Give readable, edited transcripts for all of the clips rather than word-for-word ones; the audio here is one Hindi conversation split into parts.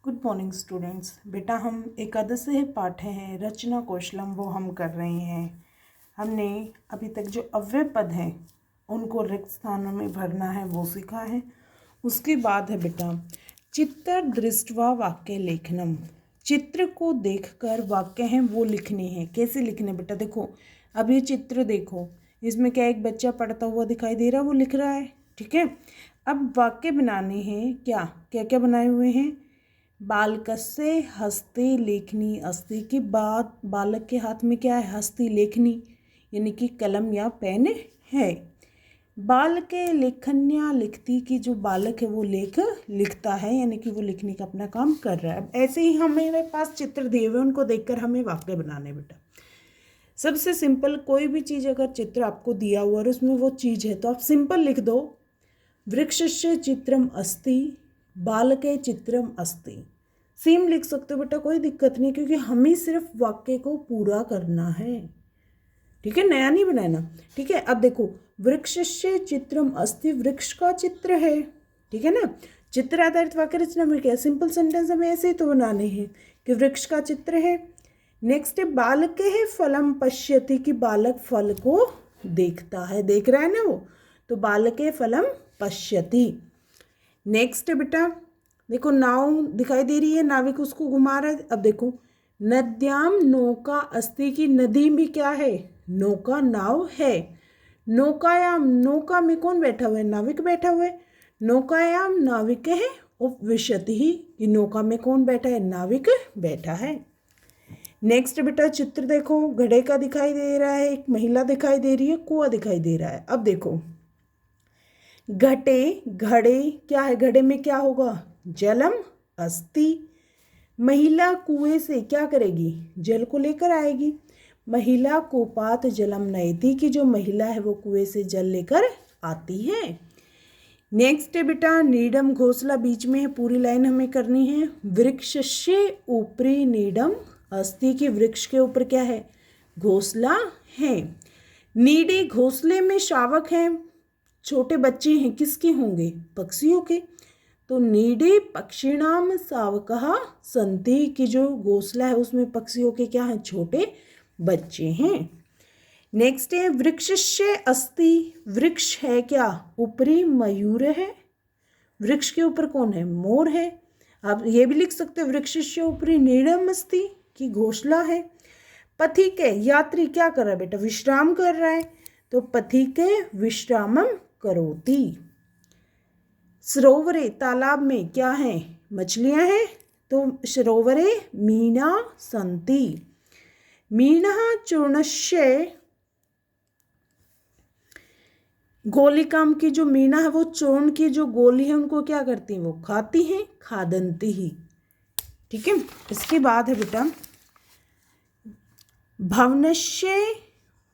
Good morning students. बेटा हम एकादश पाठ्य हैं रचना कौशलम वो हम कर रहे हैं। हमने अभी तक जो अव्यय पद हैं उनको रिक्त स्थानों में भरना है वो सीखा है। उसके बाद है बेटा चित्र दृष्ट्वा वाक्य लेखनम। चित्र को देखकर वाक्य हैं वो लिखने हैं। कैसे लिखने बेटा? देखो अब ये चित्र देखो, इसमें क्या एक बच्चा पढ़ता हुआ दिखाई दे रहा है, वो लिख रहा है। ठीक है, अब वाक्य बनाने हैं। क्या क्या क्या बनाए हुए हैं? बालकस्य हस्ते लेखनी अस्ति की बात, बालक के हाथ में क्या है? हस्ती लेखनी यानी कि कलम या पेन है। बाल के लेखन्या लिखती की जो बालक है वो लिखता है यानी कि वो लिखने का अपना काम कर रहा है। अब ऐसे ही हमारे पास चित्र दिए हुए उनको देखकर हमें वाक्य बनाने बेटा। सबसे सिंपल, कोई भी चीज़ अगर चित्र आपको दिया हुआ और उसमें वो चीज़ है तो आप सिंपल लिख दो, वृक्षस्य चित्रम अस्ति बालके चित्रम अस्ति। सेम लिख सकते हो बेटा, कोई दिक्कत नहीं, क्योंकि हमें सिर्फ वाक्य को पूरा करना है। ठीक है, नया नहीं बनाना। ठीक है, अब देखो वृक्षस्य चित्रम अस्ति, वृक्ष का चित्र है। ठीक है ना, चित्र आधारित वाक्य रचना में क्या सिंपल सेंटेंस हमें ऐसे ही तो बनाने हैं कि वृक्ष का चित्र है। नेक्स्ट है बालके है फलम पश्यति कि बालक फल को देखता है, देख रहा है ना वो, तो बालके फलम पश्यति। नेक्स्ट है बेटा देखो नाव दिखाई दे रही है, नाविक उसको घुमा रहा है। अब देखो नद्याम नौका अस्ति की नदी में क्या है? नौका, नाव है। नौकायाम, नौका में कौन बैठा हुआ है? नाविक बैठा हुआ है। नौकायाम नाविक है उपविशति ही कि नौका में कौन बैठा है? नाविक बैठा है। नेक्स्ट बेटा चित्र देखो, घड़े का दिखाई दे रहा है, एक महिला दिखाई दे रही है, कुआं दिखाई दे रहा है। अब देखो घटे घड़े क्या है? घड़े में क्या होगा? जलम अस्ति। महिला कुएं से क्या करेगी? जल को लेकर आएगी। महिला कूपात जलम नयति की जो महिला है वो कुएं से जल लेकर आती है। नेक्स्ट है बेटा नीडम घोंसला बीच में है, पूरी लाइन हमें करनी है। वृक्षस्य ऊपरी नीडम अस्ति की वृक्ष के ऊपर क्या है? घोंसला है। नीडे घोंसले में शावक हैं, छोटे बच्चे हैं, किसके होंगे? पक्षियों के, तो नीडे पक्षिणाम शावकः सन्ति की जो घोंसला है उसमें पक्षियों के क्या हैं? छोटे बच्चे हैं। नेक्स्ट है वृक्षस्य अस्ति, वृक्ष है क्या? ऊपरी मयूर है, वृक्ष के ऊपर कौन है? मोर है। आप ये भी लिख सकते हो वृक्षस्य ऊपरी नीडम अस्ति की घोंसला है। पथिक है, यात्री क्या कर रहा है बेटा? विश्राम कर रहा है, तो पथिक विश्रामम करोति। सरोवरे तालाब में क्या है? मछलियां हैं, तो सरोवरे मीना संति। मीनः चूर्णस्य गोलिकाम की जो मीना है वो चूर्ण की जो गोली है उनको क्या करती हैं? वो खाती हैं, खादंती ही। ठीक है, इसके बाद है बेटा भवनस्य,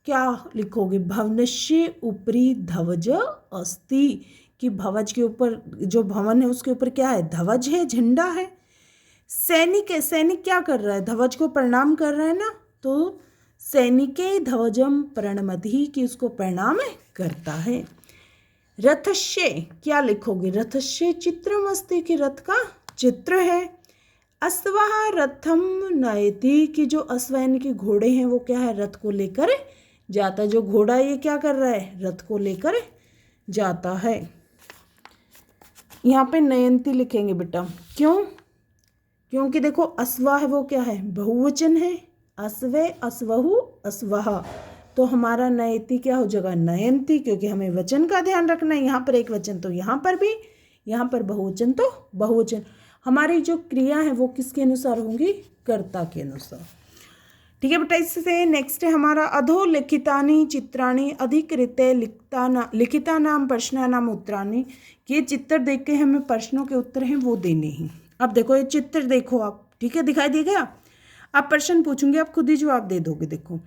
क्या लिखोगे? भवनस्य ऊपरी ध्वज अस्ति कि भवज के ऊपर जो भवन है उसके ऊपर क्या है? ध्वज है, झंडा है। सैनिक है, सैनिक क्या कर रहा है? ध्वज को प्रणाम कर रहा है ना, तो सैनिके ध्वजम प्रणमति कि उसको प्रणाम करता है। रथस्य क्या लिखोगे? रथस्य चित्रम अस्ति कि रथ का चित्र है। अश्वः रथम नयति कि जो अश्व यानी कि घोड़े हैं वो क्या है? रथ को लेकर जाता है। जो घोड़ा ये क्या कर रहा है? रथ को लेकर जाता है। यहाँ पे नयंती लिखेंगे बेटा, क्यों? क्योंकि देखो अश्वा है वो क्या है? बहुवचन है। अश्वे अश्वहु अश्वः, तो हमारा नयति क्या हो जाएगा? नयंती, क्योंकि हमें वचन का ध्यान रखना है। यहाँ पर एक वचन तो यहाँ पर भी, यहाँ पर बहुवचन तो बहुवचन। हमारी जो क्रिया है वो किसके अनुसार होंगी? कर्ता के अनुसार। ठीक है बेटा, इससे नेक्स्ट है हमारा अधोलिखितानि चित्राणि अधिकृत्य लिखितानाम प्रश्नानाम उत्तराणि। ये चित्र देख के हमें प्रश्नों के उत्तर हैं वो देने हैं। अब देखो ये चित्र देखो आप, ठीक है, दिखाई दे गया। अब प्रश्न पूछूंगी, आप खुद ही जवाब दे दोगे। देखो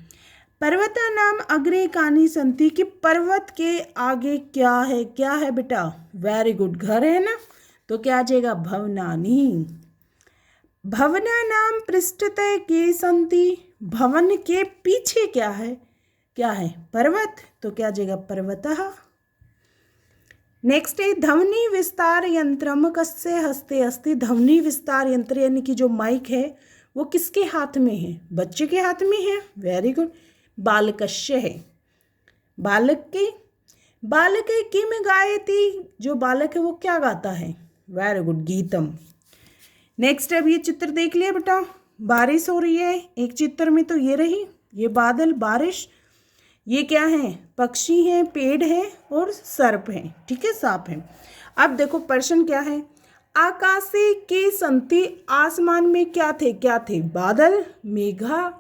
पर्वता नाम अग्रे कानि संति कि पर्वत के आगे क्या है? क्या है बेटा? वेरी गुड, घर है ना, तो क्या आ जाएगा? भवनानि। भवना नाम पृष्ठतः के संति, भवन के पीछे क्या है? क्या है? पर्वत, तो क्या आ जाएगा? पर्वतः। नेक्स्ट है ध्वनि विस्तार यंत्रम कस्य हस्ते अस्ति। ध्वनि विस्तार यंत्र यानी कि जो माइक है वो किसके हाथ में है? बच्चे के हाथ में है। Very good. बालकस्य है, बालक के। बालक किम गायति, जो बालक है वो क्या गाता है? Very good, GITAM. नेक्स्ट अब ये चित्र देख लिया बेटा, बारिश हो रही है एक चित्र में, तो ये रही, ये बादल, बारिश। ये क्या है? पक्षी हैं, पेड़ है और सर्प है, ठीक है, सांप है। अब देखो प्रश्न क्या है, आकाशे के संति, आसमान में क्या थे? क्या थे? बादल, मेघा।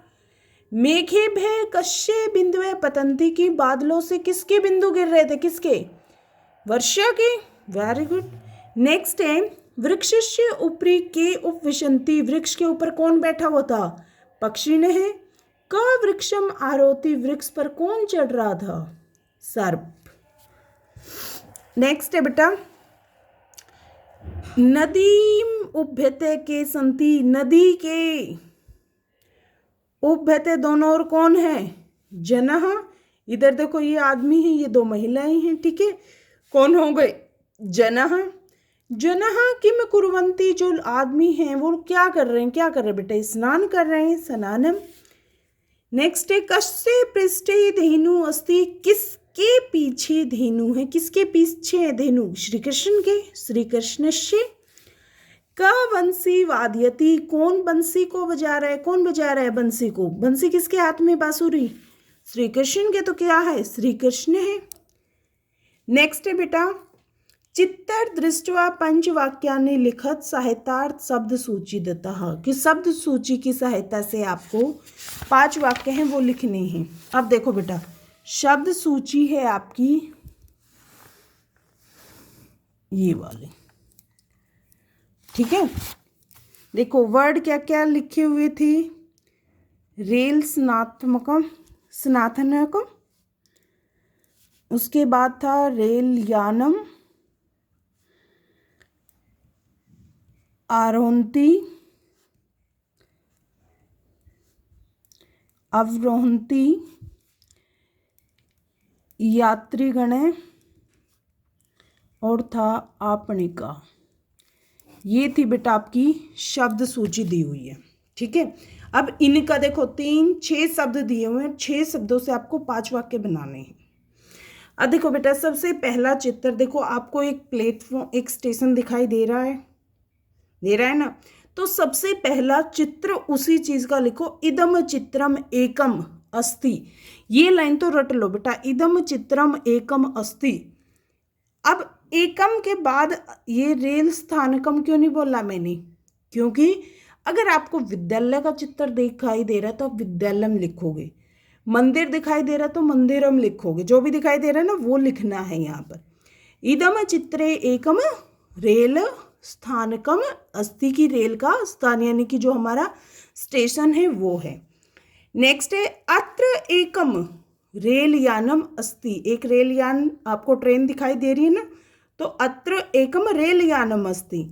मेघे भय कश्य बिंदुए पतंती, की बादलों से किसके बिंदु गिर रहे थे? किसके? वर्षा के। Very good. नेक्स्ट है वृक्षस्य ऊपरी के उपविशन्ति, वृक्ष के ऊपर कौन बैठा हुआ था? पक्षी ने है। क वृक्षम आरोति, वृक्ष पर कौन चढ़ रहा था? सर्प। नेक्स्ट है बेटा नदी उभ्यते के संति, नदी के उभ्यते दोनों और कौन है? जनः। इधर देखो ये आदमी है, ये दो महिलाएं हैं, ठीक है, कौन हो गए? जनः। जनः किम कुर्वन्ति, जो आदमी हैं वो क्या कर रहे हैं? क्या कर रहे हैं बेटा? स्नान कर रहे हैं, स्नानम। नेक्स्ट है कस्य पृष्ठे धेनु अस्ति, किसके पीछे धेनु है? किसके पीछे है धेनु? श्री कृष्ण के। श्री कृष्णस्य। क बंसी वादयति, कौन बंसी को बजा रहा है? कौन बजा रहा है बंसी को? बंसी किसके हाथ में? बांसुरी। श्री कृष्ण के, तो क्या है? श्री कृष्ण है। नेक्स्ट है बेटा चित्तर दृष्ट्वा पंचवाक्यानि लिखत साहित्यार्थ शब्द सूची देता है, कि शब्द सूची की सहायता से आपको 5 वाक्य हैं वो लिखने हैं। अब देखो बेटा शब्द सूची है आपकी ये वाली, ठीक है। देखो वर्ड क्या क्या लिखे हुए थे, रेल स्नातमकम, स्नातनकम, उसके बाद था रेल यानम, आरोहंती, अवरोहंती, यात्रीगणे और था आपणिका। ये थी बेटा आपकी शब्द सूची दी हुई है, ठीक है। अब इनका देखो 3-6 शब्द दिए हुए हैं, 6 शब्दों से आपको 5 वाक्य बनाने हैं। अब देखो बेटा सबसे पहला चित्र देखो, आपको एक प्लेटफॉर्म, एक स्टेशन दिखाई दे रहा है ना, तो सबसे पहला चित्र उसी चीज का लिखो, इदम चित्रम एकम अस्ति। ये लाइन तो रट लो बेटा, इदम चित्रम एकम अस्ति। अब एकम के बाद ये रेल स्थानकम क्यों नहीं बोला मैंने? क्योंकि अगर आपको विद्यालय का चित्र दिखाई दे रहा है तो आप विद्यालयम लिखोगे, मंदिर दिखाई दे रहा है तो मंदिरम लिखोगे, जो भी दिखाई दे रहा है ना वो लिखना है यहाँ पर। इदम चित्रे एकम रेल स्थानकम अस्ति, की रेल का स्थान यानी कि जो हमारा स्टेशन है वो है। नेक्स्ट है अत्र एकम रेल यानम अस्ति, एक रेल यान आपको ट्रेन दिखाई दे रही है ना, तो अत्र एकम रेल यानम अस्ति।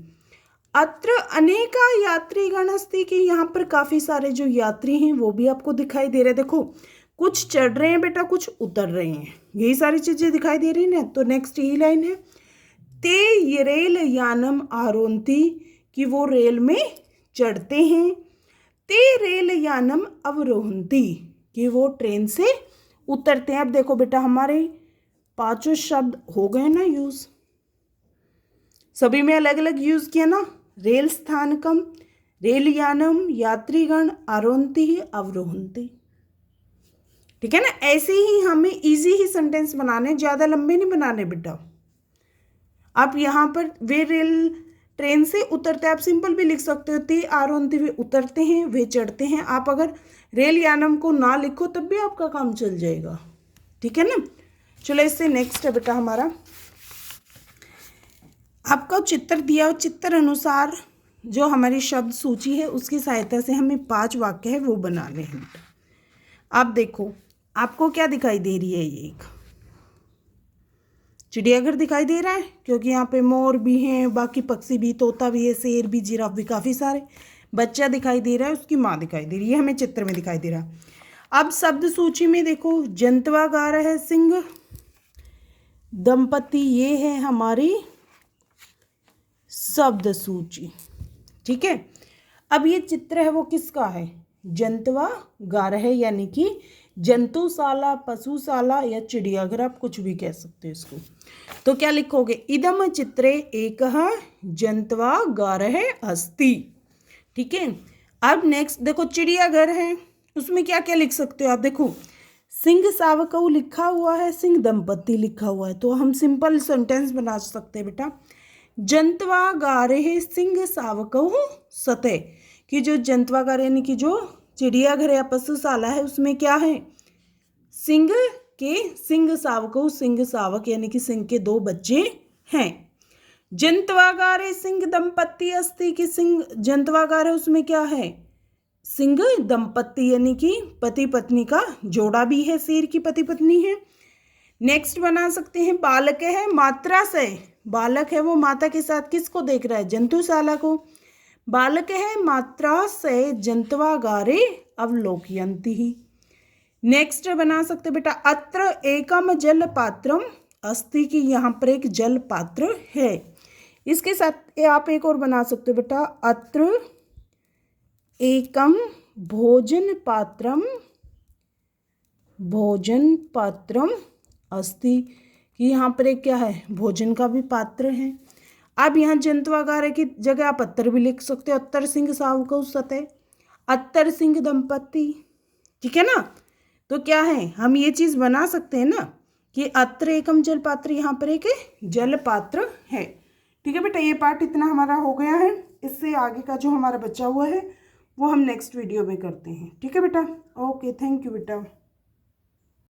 अत्र अनेका यात्रीगण अस्ति, कि यहाँ पर काफ़ी सारे जो यात्री हैं वो भी आपको दिखाई दे रहे हैं। देखो कुछ चढ़ रहे हैं बेटा, कुछ उतर रहे हैं, यही सारी चीज़ें दिखाई दे रही हैं ना। तो नेक्स्ट यही लाइन है, ते ये रेल यानम आरोहन्ति, कि वो रेल में चढ़ते हैं। ते रेल यानम अवरोहन्ति, कि वो ट्रेन से उतरते हैं। अब देखो बेटा हमारे 5 शब्द हो गए ना यूज़, सभी में अलग अलग यूज़ किया ना, रेल स्थानकम, रेल यानम, यात्रीगण, आरोहन्ति, अवरोहन्ति, ठीक है ना। ऐसे ही हमें इजी ही सेंटेंस बनाने, ज़्यादा लंबे नहीं बनाने बेटा। आप यहाँ पर वे रेल ट्रेन से उतरते, आप सिंपल भी लिख सकते हो, ते आरोहन्ति, वे उतरते हैं, वे चढ़ते हैं। आप अगर रेल यानम को ना लिखो तब भी आपका काम चल जाएगा, ठीक है ना। चलो इससे नेक्स्ट है बेटा हमारा, आपका चित्र दिया हो, चित्र अनुसार जो हमारी शब्द सूची है उसकी सहायता से हमें 5 वाक्य है वो बनाने हैं। आप देखो आपको क्या दिखाई दे रही है, ये एक चिड़ियाघर दिखाई दे रहा है, क्योंकि यहाँ पे मोर भी हैं, बाकी पक्षी भी, तोता भी है, शेर भी, जिराफ भी, काफ़ी सारे। बच्चा दिखाई दे रहा है, उसकी माँ दिखाई दे रही है, हमें चित्र में दिखाई दे रहा है। अब शब्द सूची में देखो जंतवा गा रहा है, सिंह, दंपति, ये है हमारी शब्द सूची। ठीक है, अब ये चित्र है वो किसका है? जंतवागार है, यानी कि जंतुशाला, पशुशाला या चिड़ियाघर, आप कुछ भी कह सकते हो इसको। तो क्या लिखोगे? इदम चित्रे एकः जंतवागारः अस्ति। ठीक है, अब नेक्स्ट देखो, चिड़ियाघर है, उसमें क्या क्या लिख सकते हो आप? देखो, सिंह सावकऊ लिखा हुआ है, सिंह दंपति लिखा हुआ है, तो हम सिंपल सेंटेंस बना सकते हैं बेटा, जंतवागारः सिंह सावकऊ सते, कि जो जंतवागार यानी कि जो चिड़ियाघर या पशुशाला है उसमें क्या है? सिंह के, सिंह सावकऊ, सिंह सावक यानी कि सिंह के 2 बच्चे हैं। जंतवागारे सिंह दंपति अस्ति, कि सिंह जंतवागार है उसमें क्या है? सिंह दंपति यानी कि पति पत्नी का जोड़ा भी है, शेर की पति पत्नी है। नेक्स्ट बना सकते हैं, बालक है मात्रा से, बालक है वो माता के साथ किसको देख रहा है? जंतुशाला को। बालक है मात्रा से जंतवागारे अवलोकयन्ति ही। नेक्स्ट बना सकते बेटा, अत्र एकम जल पात्रम अस्ति, की यहाँ पर एक जल पात्र है। इसके साथ आप एक और बना सकते हो बेटा, अत्र एकम भोजन पात्रम, भोजन पात्रम अस्ति, कि यहाँ पर एक क्या है? भोजन का भी पात्र है। अब यहाँ जंतवागार की जगह आप अत्तर भी लिख सकते हो, अत्तर सिंह सावकऊ सते, अत्तर सिंह दंपति। ठीक है ना, तो क्या है, हम ये चीज़ बना सकते हैं ना कि अत्र एकम जल पात्र, यहाँ पर एक जल पात्र है। ठीक है बेटा, ये पार्ट इतना हमारा हो गया है, इससे आगे का जो हमारा बचा हुआ है वो हम नेक्स्ट वीडियो में करते हैं। ठीक है बेटा, ओके, थैंक यू बेटा।